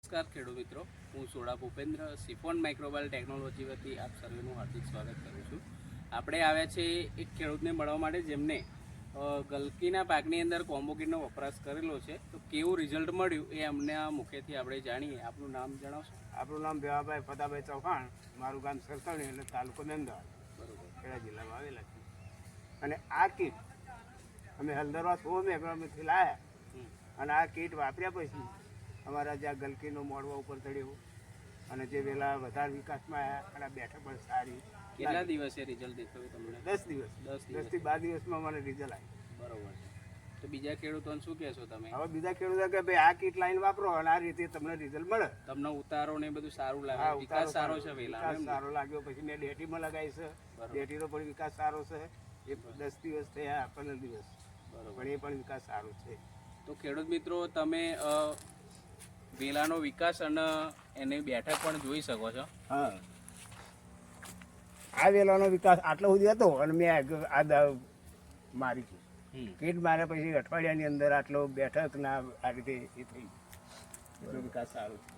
નમસ્કાર ખેડૂત મિત્રો, હું soda Bhupendra chiffon microbial technology વતી આપ સર્વેનું હાર્દિક સ્વાગત કરું છું. આપણે આવ્યા છે એક ખેડૂતને મળવા માટે જેમને ગલકીના પાકની અંદર કોમ્બોકીટનો વપરાશ કરેલો છે. તો કેવું રિઝલ્ટ મળ્યું એ અમને આ મુખેથી આપણે જાણીએ. આપનું નામ જણાવશો? આપણું નામ ભેવાભાઈ ફતાભાઈ ચૌહાણ, મારું ગામ સરસણી એટલે તાલુકો નંદવાડ, બરોબર. ખેડા જિલ્લામાં આવેલા છે. અને આ કીટ અમે હલદરવા 16 મેઘરણમાંથી લાવ્યા અને આ કીટ વાપર્યા પછી અમારા જ્યાં ગલકીનો મોડવા ઉપર ચડ્યો અને જે વેલા વધારે વિકાસમાં આવ્યા અને આ બેઠક પણ સારી. કેટલા દિવસે રિઝલ્ટ દેખાયું તમને? 10 દિવસ 10 થી 12 દિવસમાં મને રિઝલ્ટ આવ્યું. બરોબર છે. તો બીજા ખેડૂતોને શું કહેશો તમે? હવે બીજા ખેડૂતો કે ભાઈ આ કીટ લાઈન વાપરો અને આ રીતે તમને રિઝલ્ટ મળે. તમને ઉતારો ને બધું સારું હા, લાગે? વિકાસ સારો છે વેલા? વિકાસ સારો લાગ્યો. પછી મેં ડેટીમાં લગાવી છે, ડેટીનો પણ વિકાસ સારો છે. એ 10 દિવસ થયા, 15 દિવસ, બરોબર. પણ એ પણ વિકાસ સારો છે. તો ખેડૂત મિત્રો, તમે વેલાનો વિકાસ અને એની બેઠક પણ જોઈ શકો છો. હા, આ વેલાનો વિકાસ આટલો સુધી હતો અને મેં મારી છે કીટ માર્યા પછી અઠવાડિયાની અંદર આટલો બેઠક ના આ રીતે એ થઈ. એટલો વિકાસ સારો છે.